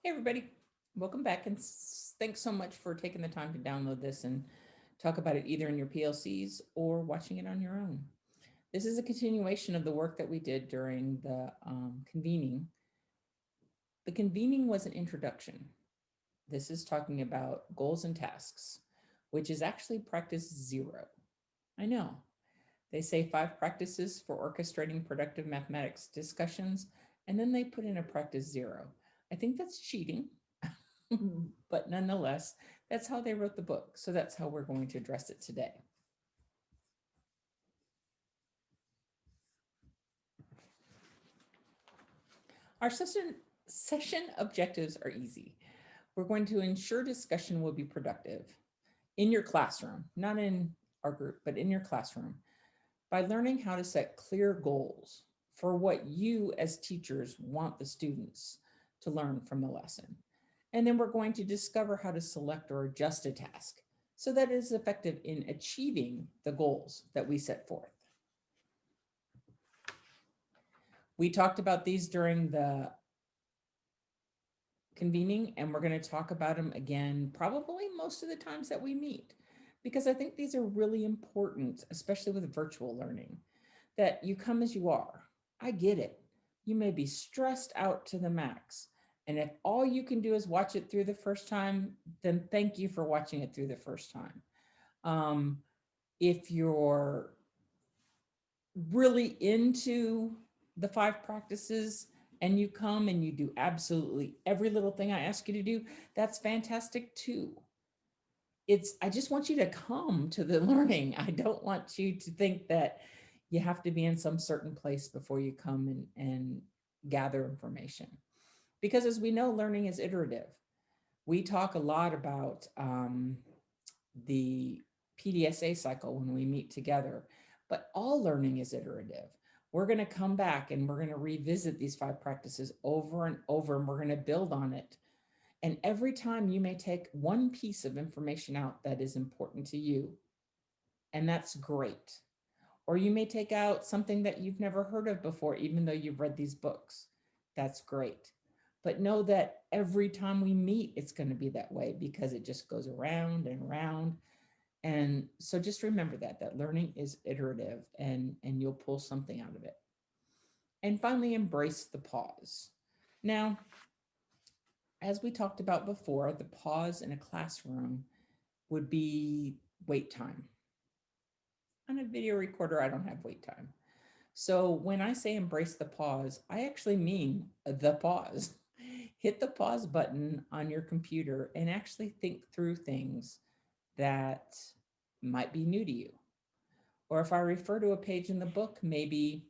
Hey, everybody. Welcome back. And thanks so much for taking the time to download this and talk about it either in your PLCs or watching it on your own. This is a continuation of the work that we did during the convening. The convening was an introduction. This is talking about goals and tasks, which is actually practice 0. I know. They say 5 practices for orchestrating productive mathematics discussions, and then they put in a practice 0. I think that's cheating. But nonetheless, that's how they wrote the book. So that's how we're going to address it today. Our session objectives are easy. We're going to ensure discussion will be productive in your classroom, not in our group, but in your classroom, by learning how to set clear goals for what you as teachers want the students to learn from the lesson. And then we're going to discover how to select or adjust a task so that it is effective in achieving the goals that we set forth. We talked about these during the convening, and we're going to talk about them again, probably most of the times that we meet, because I think these are really important, especially with virtual learning, that you come as you are. I get it. You may be stressed out to the max. And if all you can do is watch it through the first time, then thank you for watching it through the first time. If you're really into the 5 practices and you come and you do absolutely every little thing I ask you to do, that's fantastic too. I just want you to come to the learning. I don't want you to think that you have to be in some certain place before you come and gather information. Because as we know, learning is iterative. We talk a lot about the PDSA cycle when we meet together, but all learning is iterative. We're going to come back and we're going to revisit these 5 practices over and over, and we're going to build on it. And every time you may take one piece of information out that is important to you, and that's great. Or you may take out something that you've never heard of before, even though you've read these books. That's great. But know that every time we meet, it's going to be that way because it just goes around and around. And so just remember that learning is iterative, and you'll pull something out of it. And finally, embrace the pause. Now, as we talked about before, the pause in a classroom would be wait time. On a video recorder, I don't have wait time. So when I say embrace the pause, I actually mean the pause. Hit the pause button on your computer and actually think through things that might be new to you. Or if I refer to a page in the book, maybe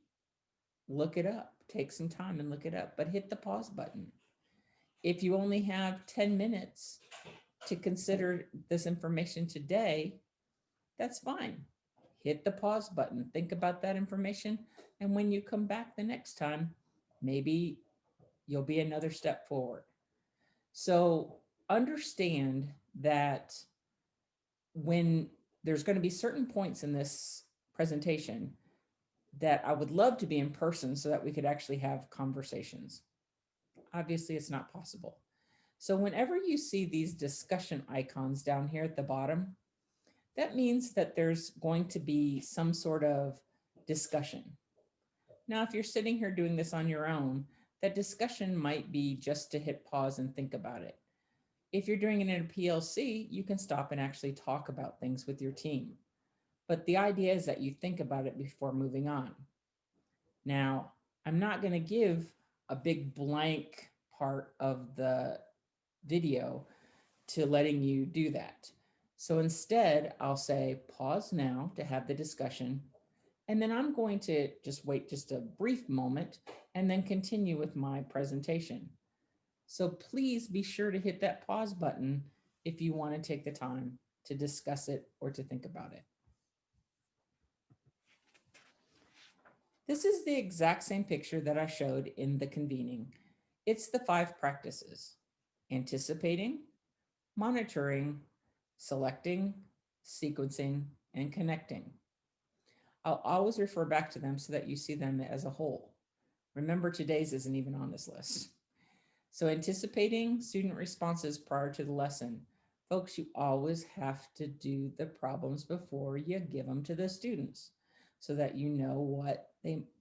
look it up, take some time and look it up, but hit the pause button. If you only have 10 minutes to consider this information today, that's fine. Hit the pause button, think about that information. And when you come back the next time, maybe you'll be another step forward. So understand that when there's going to be certain points in this presentation that I would love to be in person so that we could actually have conversations. Obviously, it's not possible. So whenever you see these discussion icons down here at the bottom, that means that there's going to be some sort of discussion. Now, if you're sitting here doing this on your own, that discussion might be just to hit pause and think about it. If you're doing it in a PLC, you can stop and actually talk about things with your team. But the idea is that you think about it before moving on. Now, I'm not going to give a big blank part of the video to letting you do that. So instead, I'll say pause now to have the discussion. And then I'm going to just wait just a brief moment and then continue with my presentation. So please be sure to hit that pause button if you want to take the time to discuss it or to think about it. This is the exact same picture that I showed in the convening. It's the 5 practices: anticipating, monitoring, selecting, sequencing, and connecting. I'll always refer back to them so that you see them as a whole. Remember, today's isn't even on this list. So anticipating student responses prior to the lesson. Folks, you always have to do the problems before you give them to the students so that you know what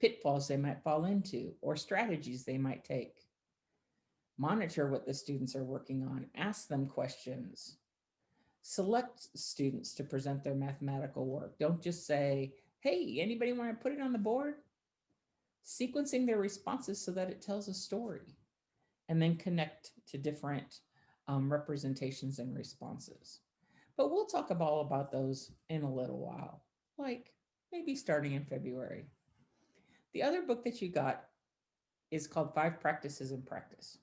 pitfalls they might fall into or strategies they might take. Monitor what the students are working on, ask them questions. Select students to present their mathematical work. Don't just say, hey, anybody want to put it on the board? Sequencing their responses so that it tells a story, and then connect to different representations and responses. But we'll talk all about those in a little while, like maybe starting in February. The other book that you got is called Five Practices in Practice.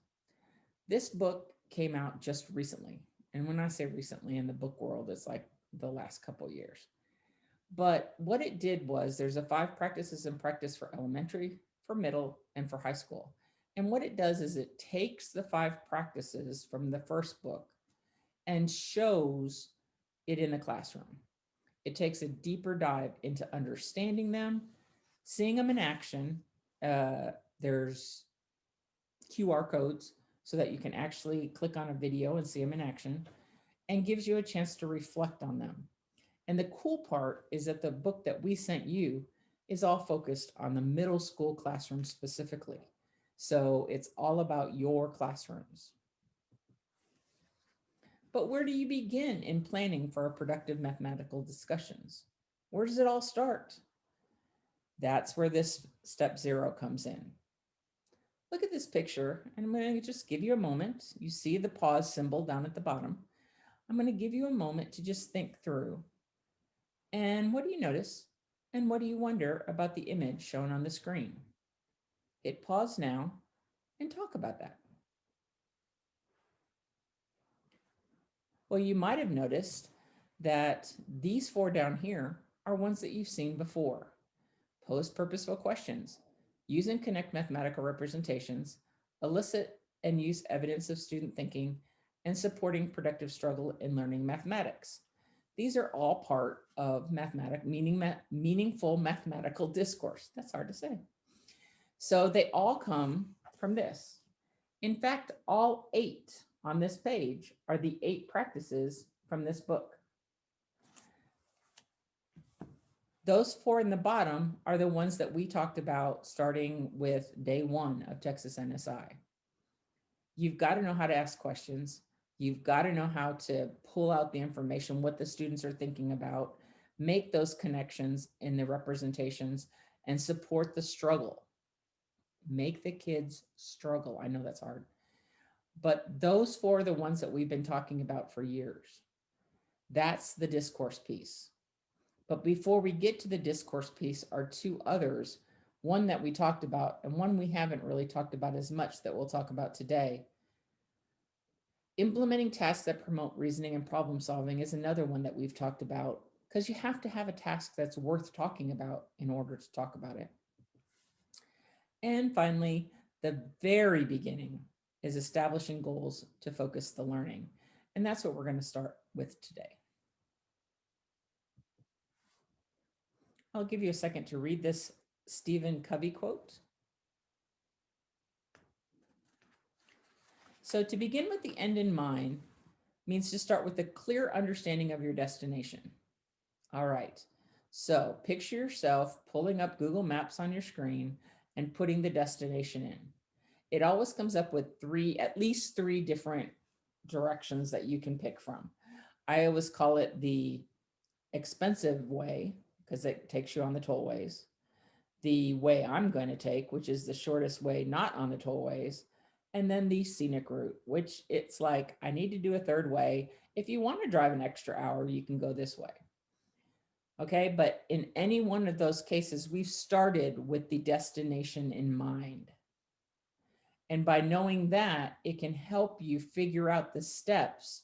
This book came out just recently. And when I say recently in the book world, it's like the last couple years. But what it did was there's a five practices in practice for elementary, for middle, and for high school. And what it does is it takes the five practices from the first book and shows it in the classroom. It takes a deeper dive into understanding them, seeing them in action. There's QR codes so that you can actually click on a video and see them in action, and gives you a chance to reflect on them. And the cool part is that the book that we sent you is all focused on the middle school classroom specifically. So it's all about your classrooms. But where do you begin in planning for productive mathematical discussions? Where does it all start? That's where this step 0 comes in. Look at this picture, and I'm going to just give you a moment. You see the pause symbol down at the bottom. I'm going to give you a moment to just think through. And what do you notice? And what do you wonder about the image shown on the screen? Hit pause now and talk about that. Well, you might have noticed that these four down here are ones that you've seen before. Pose purposeful questions, use and connect mathematical representations, elicit and use evidence of student thinking, and supporting productive struggle in learning mathematics. These are all part of meaningful mathematical discourse. That's hard to say. So they all come from this. In fact, all 8 on this page are the 8 practices from this book. Those 4 in the bottom are the ones that we talked about starting with day 1 of Texas NSI. You've got to know how to ask questions. You've got to know how to pull out the information, what the students are thinking about, make those connections in the representations, and support the struggle. Make the kids struggle. I know that's hard. But those 4 are the ones that we've been talking about for years. That's the discourse piece. But before we get to the discourse piece are 2 others, one that we talked about and one we haven't really talked about as much that we'll talk about today. Implementing tasks that promote reasoning and problem solving is another one that we've talked about, because you have to have a task that's worth talking about in order to talk about it. And finally, the very beginning is establishing goals to focus the learning. And that's what we're going to start with today. I'll give you a second to read this Stephen Covey quote. So to begin with the end in mind means to start with a clear understanding of your destination. All right. So picture yourself pulling up Google Maps on your screen and putting the destination in. It always comes up with at least three different directions that you can pick from. I always call it the expensive way because it takes you on the tollways. The way I'm going to take, which is the shortest way not on the tollways, and then the scenic route, which it's like, I need to do a third way. If you want to drive an extra hour, you can go this way. Okay, but in any one of those cases, we've started with the destination in mind. And by knowing that, it can help you figure out the steps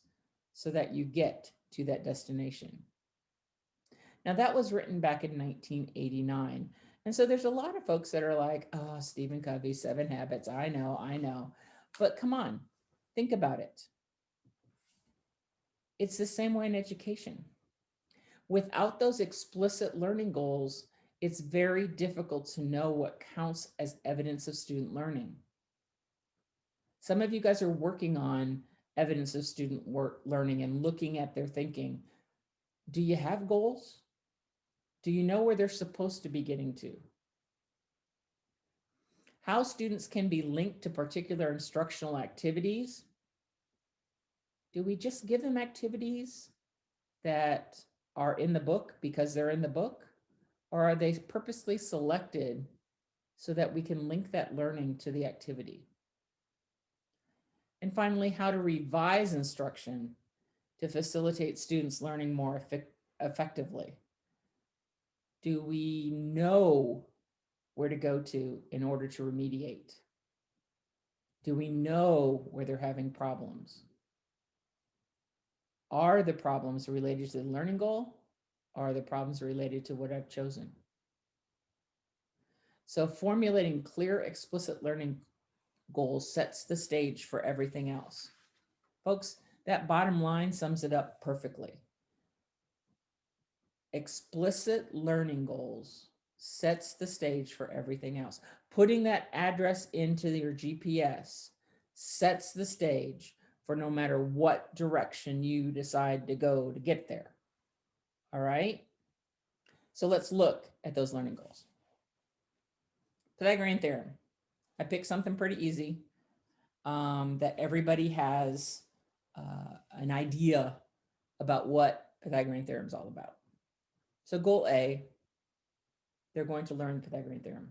so that you get to that destination. Now, that was written back in 1989. And so there's a lot of folks that are like, oh, Stephen Covey, 7 Habits. I know. But come on, think about it. It's the same way in education. Without those explicit learning goals, it's very difficult to know what counts as evidence of student learning. Some of you guys are working on evidence of student work learning and looking at their thinking. Do you have goals? Do you know where they're supposed to be getting to? How students can be linked to particular instructional activities? Do we just give them activities that are in the book because they're in the book? Or are they purposely selected so that we can link that learning to the activity? And finally, how to revise instruction to facilitate students learning more effectively. Do we know where to go to in order to remediate? Do we know where they're having problems? Are the problems related to the learning goal? Or are the problems related to what I've chosen? So formulating clear, explicit learning goals sets the stage for everything else. Folks, that bottom line sums it up perfectly. Explicit learning goals sets the stage for everything else. Putting that address into your GPS sets the stage for no matter what direction you decide to go to get there. All right? So let's look at those learning goals. Pythagorean theorem. I picked something pretty easy that everybody has an idea about what Pythagorean theorem is all about. So goal A, they're going to learn the Pythagorean theorem.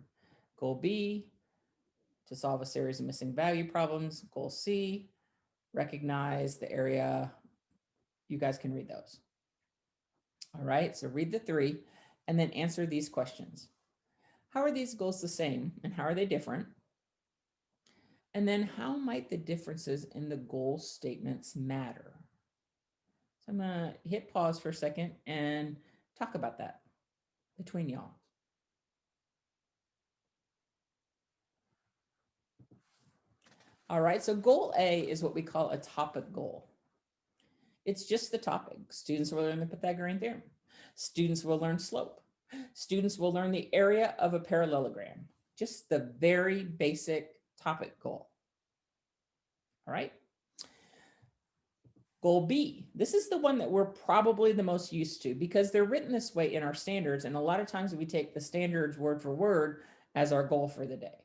Goal B, to solve a series of missing value problems. Goal C, recognize the area. You guys can read those. All right, so read the three and then answer these questions. How are these goals the same and how are they different? And then how might the differences in the goal statements matter? So I'm gonna hit pause for a second and talk about that between y'all. All right, so goal A is what we call a topic goal. It's just the topic. Students will learn the Pythagorean theorem. Students will learn slope. Students will learn the area of a parallelogram. Just the very basic topic goal. All right. Goal B, this is the one that we're probably the most used to because they're written this way in our standards. And a lot of times we take the standards word for word as our goal for the day.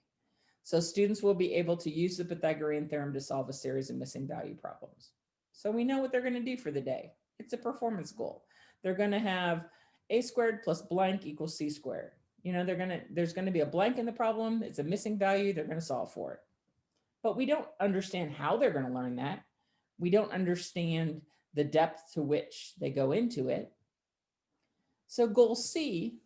So students will be able to use the Pythagorean theorem to solve a series of missing value problems. So we know what they're going to do for the day. It's a performance goal. They're going to have a squared plus blank equals c squared. You know, there's going to be a blank in the problem. It's a missing value. They're going to solve for it. But we don't understand how they're going to learn that. We don't understand the depth to which they go into it. So goal C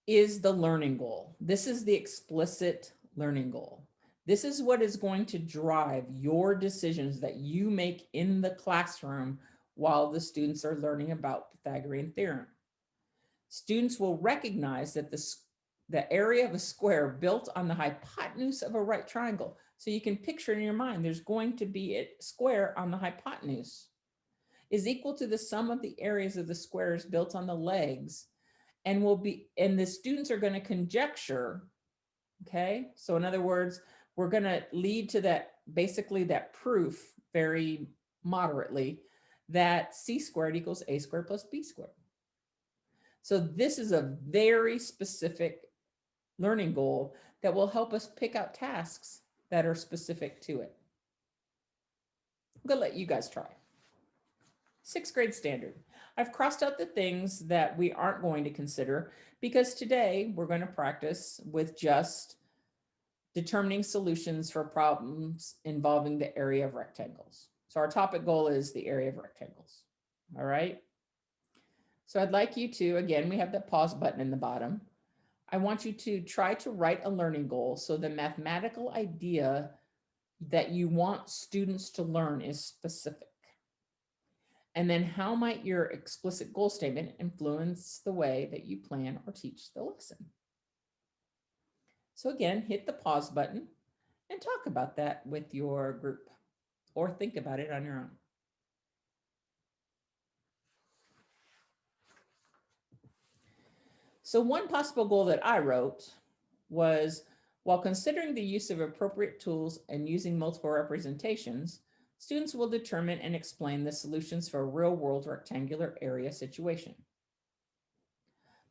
is the learning goal. This is the explicit learning goal. This is what is going to drive your decisions that you make in the classroom while the students are learning about Pythagorean theorem. Students will recognize that the area of a square built on the hypotenuse of a right triangle. So you can picture in your mind, there's going to be a square on the hypotenuse is equal to the sum of the areas of the squares built on the legs and the students are going to conjecture, okay? So in other words, we're going to lead to that, basically that proof very moderately that c squared equals a squared plus b squared. So this is a very specific learning goal that will help us pick out tasks that are specific to it. I'm going to let you guys try. 6th grade standard. I've crossed out the things that we aren't going to consider because today we're going to practice with just determining solutions for problems involving the area of rectangles. So our topic goal is the area of rectangles. All right. So I'd like you to, again, we have the pause button in the bottom. I want you to try to write a learning goal. So the mathematical idea that you want students to learn is specific. And then how might your explicit goal statement influence the way that you plan or teach the lesson? So again, hit the pause button and talk about that with your group or think about it on your own. So one possible goal that I wrote was While considering the use of appropriate tools and using multiple representations, students will determine and explain the solutions for a real-world rectangular area situation.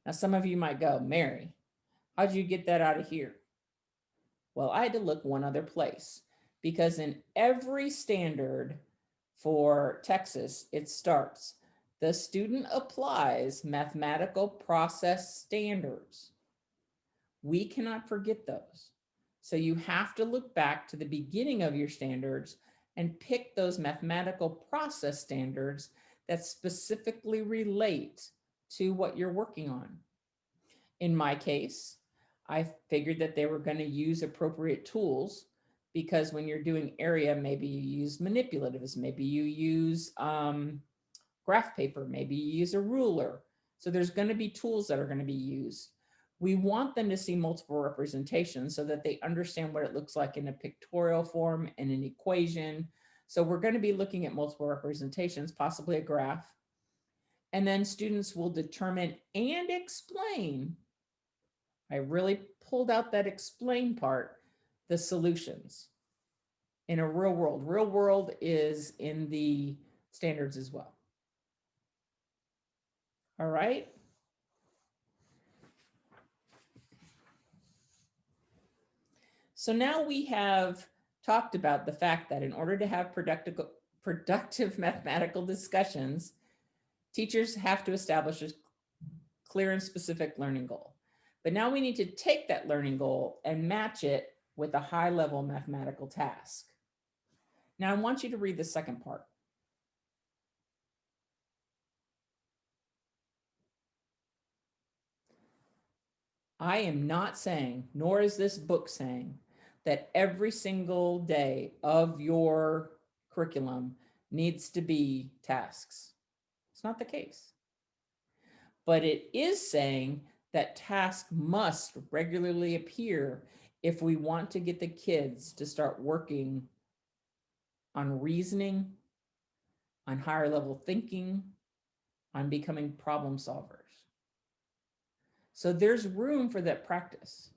Now, some of you might go, Mary, how'd you get that out of here? Well, I had to look one other place because in every standard for Texas, it starts, the student applies mathematical process standards. We cannot forget those. So you have to look back to the beginning of your standards and pick those mathematical process standards that specifically relate to what you're working on. In my case, I figured that they were going to use appropriate tools because when you're doing area, maybe you use manipulatives, maybe you use graph paper, maybe you use a ruler. So there's going to be tools that are going to be used. We want them to see multiple representations so that they understand what it looks like in a pictorial form and an equation. So we're going to be looking at multiple representations, possibly a graph. And then students will determine and explain. I really pulled out that explain part, the solutions in a real world. Real world is in the standards as well. All right. So now we have talked about the fact that in order to have productive mathematical discussions, teachers have to establish a clear and specific learning goal. But now we need to take that learning goal and match it with a high level mathematical task. Now I want you to read the second part. I am not saying, nor is this book saying, that every single day of your curriculum needs to be tasks. It's not the case. But it is saying that tasks must regularly appear if we want to get the kids to start working on reasoning, on higher level thinking, on becoming problem solvers. So there's room for that practice.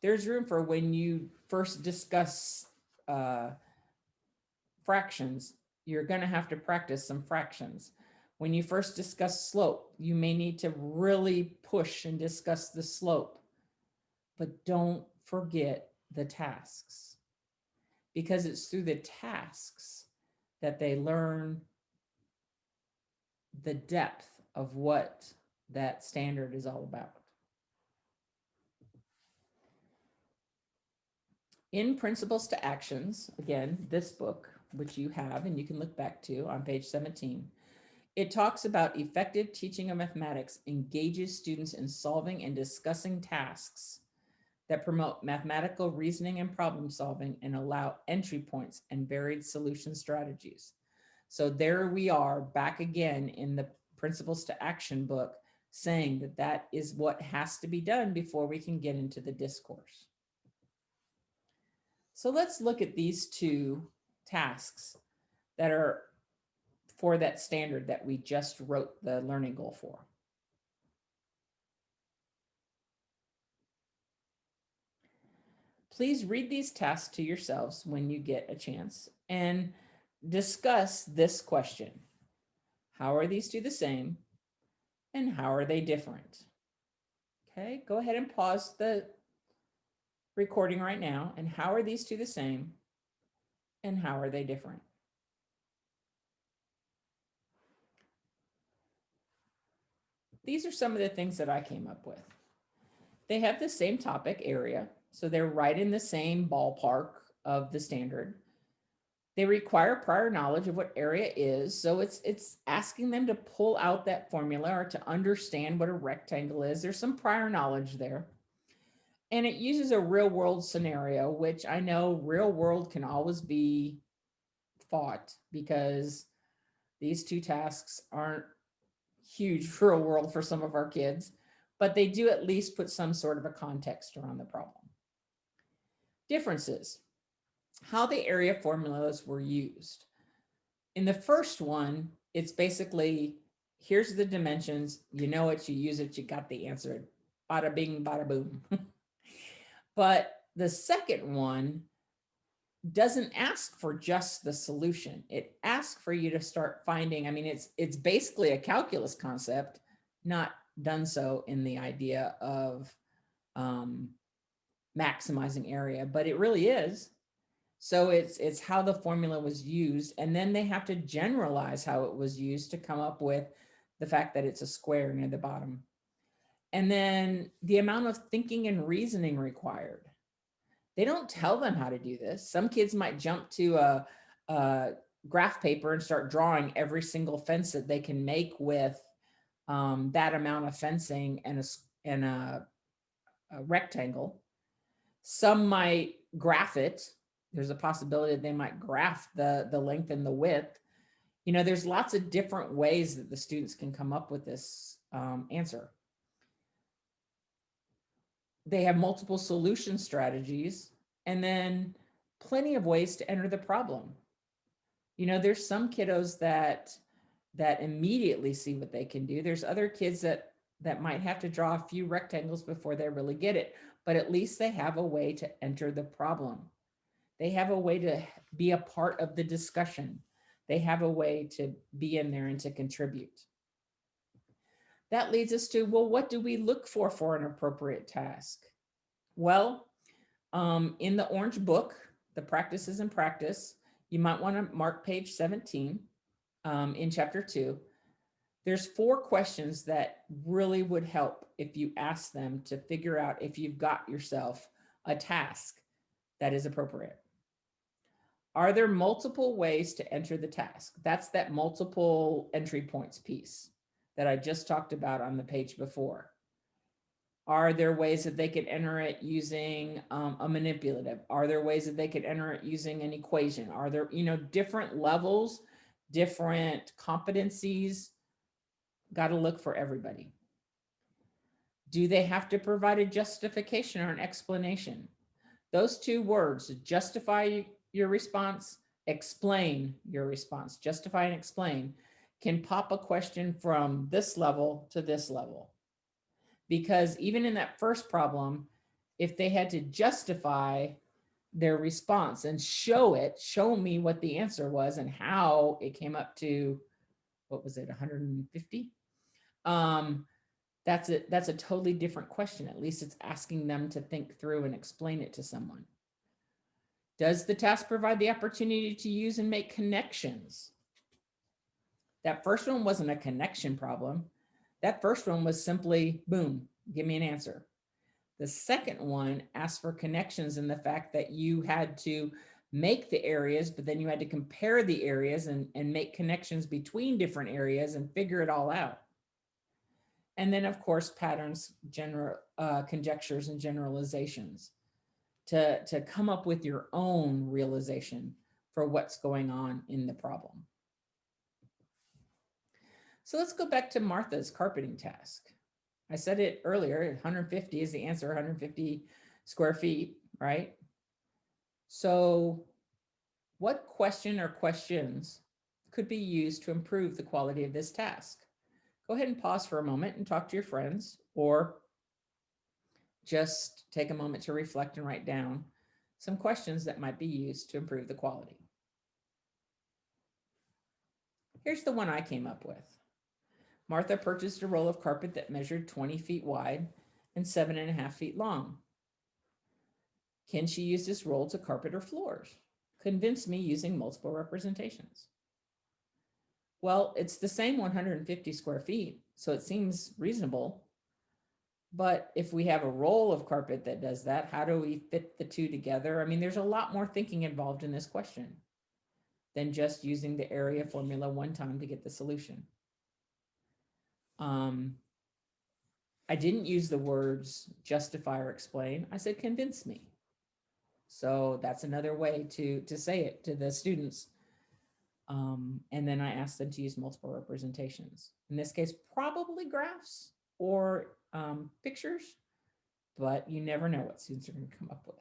There's room for when you first discuss fractions, you're going to have to practice some fractions. When you first discuss slope, you may need to really push and discuss the slope. But don't forget the tasks, because it's through the tasks that they learn the depth of what that standard is all about. In Principles to Actions, again, this book, which you have and you can look back to on page 17, it talks about effective teaching of mathematics engages students in solving and discussing tasks that promote mathematical reasoning and problem solving and allow entry points and varied solution strategies. So there we are back again in the Principles to Action book, saying that that is what has to be done before we can get into the discourse. So let's look at these two tasks that are for that standard that we just wrote the learning goal for. Please read these tasks to yourselves when you get a chance and discuss this question. How are these two the same? And how are they different? Okay, go ahead and pause the recording right now. And how are these two the same? And how are they different? These are some of the things that I came up with. They have the same topic area, so they're right in the same ballpark of the standard. They require prior knowledge of what area is, so it's asking them to pull out that formula or to understand what a rectangle is. There's some prior knowledge there. And it uses a real world scenario, which I know real world can always be fought because these two tasks aren't huge real world for some of our kids, but they do at least put some sort of a context around the problem. Differences, how the area formulas were used. In the first one, it's basically, here's the dimensions, you know it, you use it, you got the answer, bada bing, bada boom. But the second one doesn't ask for just the solution. It asks for you to start finding, I mean, it's basically a calculus concept, not done so in the idea of um, maximizing area, but it really is. So it's how the formula was used, and then they have to generalize how it was used to come up with the fact that it's a square near the bottom. And then the amount of thinking and reasoning required. They don't tell them how to do this. Some kids might jump to a graph paper and start drawing every single fence that they can make with that amount of fencing and a rectangle. Some might graph it. There's a possibility that they might graph the length and the width. You know, there's lots of different ways that the students can come up with this answer. They have multiple solution strategies, and then plenty of ways to enter the problem. You know, there's some kiddos that immediately see what they can do. There's other kids that might have to draw a few rectangles before they really get it, but at least they have a way to enter the problem. They have a way to be a part of the discussion. They have a way to be in there and to contribute. That leads us to, well, what do we look for an appropriate task? Well, in the orange book, the practices in practice, you might want to mark page 17 in chapter 2. There's 4 questions that really would help if you ask them to figure out if you've got yourself a task that is appropriate. Are there multiple ways to enter the task? That's that multiple entry points piece that I just talked about on the page before. Are there ways that they could enter it using a manipulative? Are there ways that they could enter it using an equation? Are there, you know, different levels, different competencies? Got to look for everybody. Do they have to provide a justification or an explanation? Those 2 words, justify your response, explain your response, justify and explain, can pop a question from this level to this level. Because even in that first problem, if they had to justify their response and show me what the answer was and how it came up to, what was it, 150? That's a totally different question. At least it's asking them to think through and explain it to someone. Does the task provide the opportunity to use and make connections? That first one wasn't a connection problem. That first one was simply, boom, give me an answer. The second one asked for connections in the fact that you had to make the areas, but then you had to compare the areas and make connections between different areas and figure it all out. And then, of course, patterns, conjectures, and generalizations to come up with your own realization for what's going on in the problem. So let's go back to Martha's carpeting task. I said it earlier, 150 is the answer, 150 square feet, right? So what question or questions could be used to improve the quality of this task? Go ahead and pause for a moment and talk to your friends, or just take a moment to reflect and write down some questions that might be used to improve the quality. Here's the one I came up with. Martha purchased a roll of carpet that measured 20 feet wide and 7.5 feet long. Can she use this roll to carpet her floors? Convince me using multiple representations. Well, it's the same 150 square feet, so it seems reasonable. But if we have a roll of carpet that does that, how do we fit the 2 together? I mean, there's a lot more thinking involved in this question than just using the area formula one time to get the solution. I didn't use the words justify or explain. I said convince me. So that's another way to say it to the students. And then I asked them to use multiple representations. In this case, probably graphs or pictures, but you never know what students are going to come up with.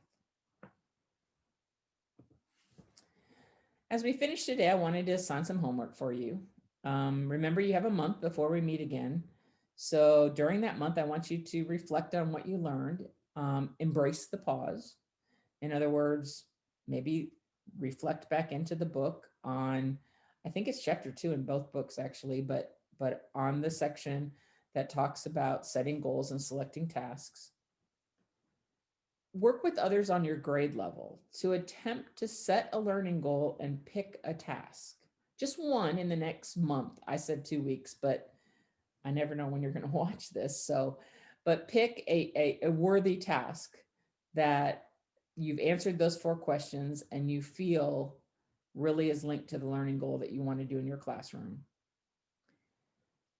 As we finish today, I wanted to assign some homework for you. Remember, you have a month before we meet again. So during that month, I want you to reflect on what you learned Embrace the pause. In other words, maybe reflect back into the book on, I think it's chapter 2 in both books actually, but on the section that talks about setting goals and selecting tasks. Work with others on your grade level to attempt to set a learning goal and pick a task. Just one in the next month. I said 2 weeks, but I never know when you're going to watch this. So, but pick a worthy task that you've answered those 4 questions and you feel really is linked to the learning goal that you want to do in your classroom.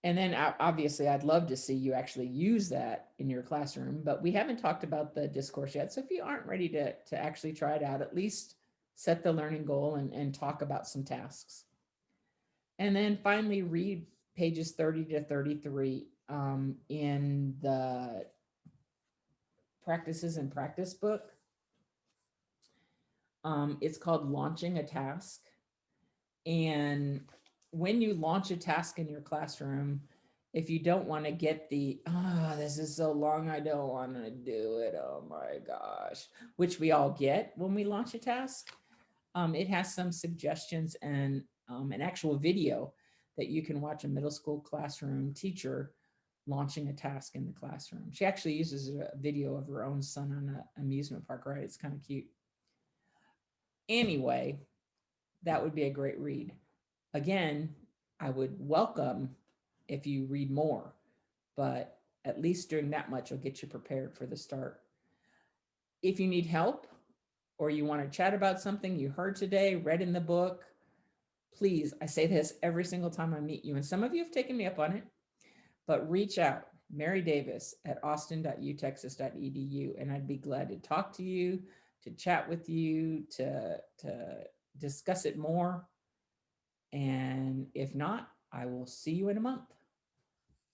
And then obviously, I'd love to see you actually use that in your classroom, but we haven't talked about the discourse yet. So if you aren't ready to actually try it out, at least set the learning goal and talk about some tasks. And then finally, read pages 30 to 33 in the practices and practice book. It's called Launching a Task. And when you launch a task in your classroom, if you don't want to get the, this is so long, I don't want to do it. Oh my gosh, which we all get when we launch a task. It has some suggestions and an actual video that you can watch a middle school classroom teacher launching a task in the classroom. She actually uses a video of her own son on an amusement park ride. It's kind of cute. Anyway, that would be a great read. Again, I would welcome if you read more, but at least doing that much will get you prepared for the start. If you need help or you want to chat about something you heard today, read in the book, please, I say this every single time I meet you, and some of you have taken me up on it, but reach out, Mary Davis at austin.utexas.edu, and I'd be glad to talk to you, to chat with you, to discuss it more. And if not, I will see you in a month.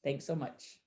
Thanks so much.